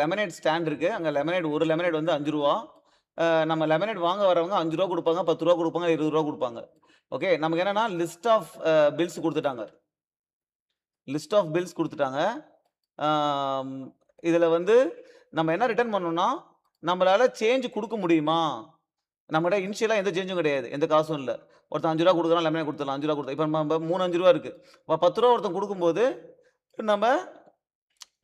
Lemonade stand இருக்கு. அங்க lemonade ஒரு லெமனேட் வந்து ரூ. 5. நம்ம லெமனேட் வாங்க வரவங்க ரூ. 5 குடுப்பாங்க, ரூ. 10 குடுப்பாங்க, ரூ. 20 குடுப்பாங்க. ஓகே. நமக்கு என்னன்னா லிஸ்ட் ஆஃப் பில்ஸ் குடுத்துட்டாங்க. லிஸ்ட் ஆஃப் பில்ஸ் குடுத்துட்டாங்க. ஆம், இதுல வந்து நம்ம என்ன ரிட்டர்ன் பண்ணணும்னா, நம்மளால சேஞ்ச் குடுக்க முடியுமா? நம்மட்ட இனிஷியலா எந்த சேஞ்சும் கிடையாது. எந்த காசும் இல்ல. ஒருத்தன் ரூ. 5 குடுக்குறான், லெமனேட் குடுத்துடலாம். ரூ. 5 குடுத்தா இப்ப நம்ம 3 ரூ. 5 இருக்கு. அப்ப ரூ. 10 ஒருத்தன் குடுக்கும்போது, நம்ம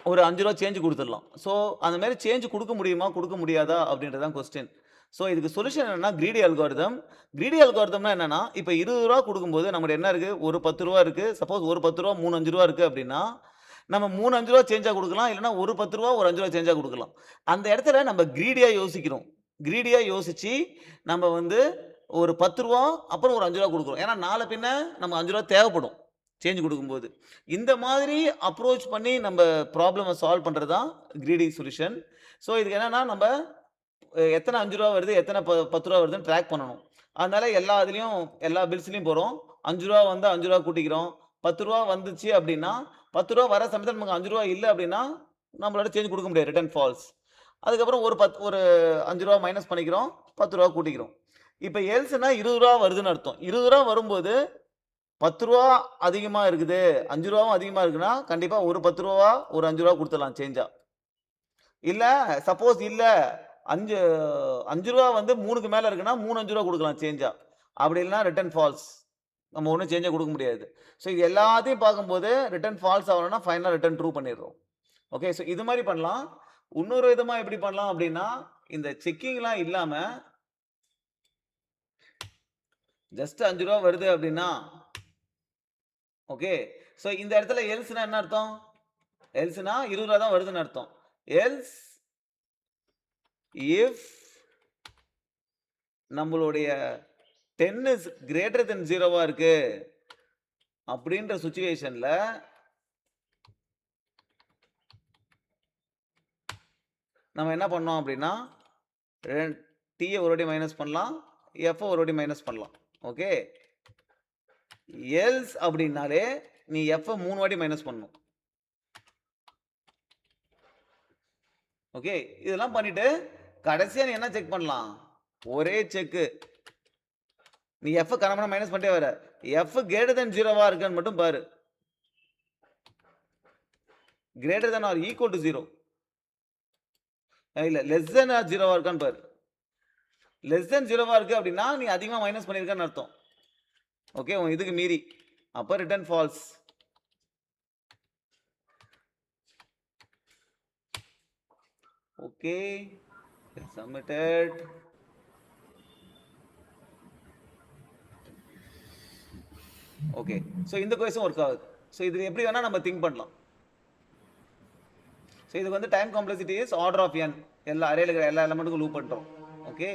ஒரு ரூ. 5 சேஞ்ச் குடுத்துடலாம். ஸோ, அந்த மாரி சேஞ்ச் குடுக்க முடியுமா? குடுக்க முடியாதா? அப்படின்றது தான் கொஸ்டின். ஸோ, இதுக்கு சொல்யூஷன் என்னன்னா, கிரீடி அல்காரிதம். கிரீடி அல்காரிதம்னா என்னன்னா, இப்ப ரூ. 20 குடுக்கும்போது நம்மட்ட என்ன இருக்கு? ஒரு ரூ. 10 இருக்கு. சப்போஸ் ஒரு ரூ. 10 3 ரூ. 5 இருக்கு அப்படின்னா, நம்ம 3 ரூ. 5 சேஞ்சா குடுக்கலாம். இல்லன்னா ஒரு ரூ. 10 ஒரு ரூ. 5 சேஞ்சா குடுக்கலாம். அந்த இடத்துல நம்ம கிரீடியா யோசிக்கிறோம். கிரீடியா யோசிச்சு, நம்ம வந்து ஒரு ரூ. 10 அப்புறம் ஒரு ரூ. 5 குடுக்குறோம். ஏன்னா, நாள பின்ன நம்ம ரூ. 5 தேவைப்படும். சேஞ்ச் குடுக்கும்போது. இந்த மாதிரி அப்ரோச் பண்ணி நம்ம ப்ராப்ளம சால்வ் பண்றது தான் கிரீடி சொல்யூஷன். ஸோ, இதுக்கு என்னன்னா, நம்ப எத்தன ரூ. 5 வருது, எத்தன ரூ. 10 வருதுன்னு ட்ராக் பண்ணணும். அதனால எல்லா இதுலயும் எல்லா பில்ஸ்லயும் போறோம். ரூ. 5 வந்தா ரூ. 5 கூட்டிக்கிறோம். ரூ. 10 வந்துச்சு அப்படின்னா, ரூ. 10 வர சமயத்துல நமக்கு ரூ. 5 இல்ல அப்படின்னா, நம்மளால சேஞ்ச் குடுக்க முடியாது. Return falls. அதுக்கப்புறம் ஒரு ரூ. 5 மைனஸ் பண்ணிக்கிறோம். ரூ. 10 கூட்டிக்கிறோம். இப்ப எல்ஸ்ன்னா ரூ. 20 வருதுன்னு அர்த்தம். ரூ. 20 வரும்போது ரூ. 10 அதிகமா இருக்குது. ரூ. 5 அதிகமா இருக்குன்னா, கண்டிப்பா ஒரு ரூ. 10 ஒரு ரூ. 5 குடுத்துடலாம் சேஞ்சா. இல்ல சப்போஸ் இல்ல 5 ரூ. 5 வந்து 3க்கு மேல இருக்குன்னா, 3 ரூ. 5 குடுக்கலாம் சேஞ்சா. அப்படி இல்லன்னா ரிட்டர்ன் ஃபால்ஸ். நம்ம ஒண்ணும் சேஞ்சா குடுக்க முடியாது. ஸோ இது எல்லாத்தையும் பார்க்கும்போது ரிட்டர்ன் ஃபால்ஸ் ஆகணும்னா ஃபைனலா ரிட்டர்ன் ட்ரூ பண்ணிடுறோம். ஓகே. ஸோ இது மாரி பண்ணலாம். இன்னொரு விதமா எப்படி பண்ணலாம் அப்படின்னா, இந்த செக்கிங்லாம் இல்லாம ஜஸ்ட் ரூ. 5 வருது அப்படின்னா, ஓகே. ஸோ இந்த இடத்துல எல்ஸ்னா என்ன அர்த்தம்? எல்ஸ்னா ரூ. 20 தான் வருதுன்னு அர்த்தம். எல்ஸ் இஃப் நம்மளுடைய 10 இஸ் கிரேட்டர் தென் 0வா இருக்கு அப்படின்ற சிச்சுவேஷன்ல நம்ம என்ன பண்ணோம் அப்படின்னா, t ஒரு வாட்டி மைனஸ் பண்ணலாம், f ஒரு வாட்டி மைனஸ் பண்ணலாம். ஓகே. எல்ஸ் அப்படின்னாலே நீ f 3 வாட்டி மைனஸ் பண்ணணும். ஓகே. இதெல்லாம் பண்ணிட்டு கடைசியா நீ என்ன செக் பண்ணலாம்? ஒரே செக். நீ f கனமான மைனஸ் பண்ணிட்டே வர. f கிரேட்டர் தென் 0வா இருக்கான்னு மட்டும் பாரு. Greater than or equal to 0. இல்ல லெஸ் தென் ஆர் 0வா இருக்கான்னு பாரு. லெஸ் தென் 0வா இருக்கு அப்படின்னா நீ அதிகமா மைனஸ் பண்ணிருக்கன்னு அர்த்தம். ஓகே. உன் இதுக்கு மீறி. அப்ப return false. Okay. Submitted. Okay. So இந்த கொஸ்டின் ஒர்க் ஆகுது. ஸோ இது எப்படி வேணா நம்ம திங்க் பண்ணலாம். ஸோ இதுக்கு வந்து time complexity is order of n. எல்லா அரேல இருக்கிற எல்லா எலமெண்ட்டுக்கும் லூப் பண்றோம். ஓகே.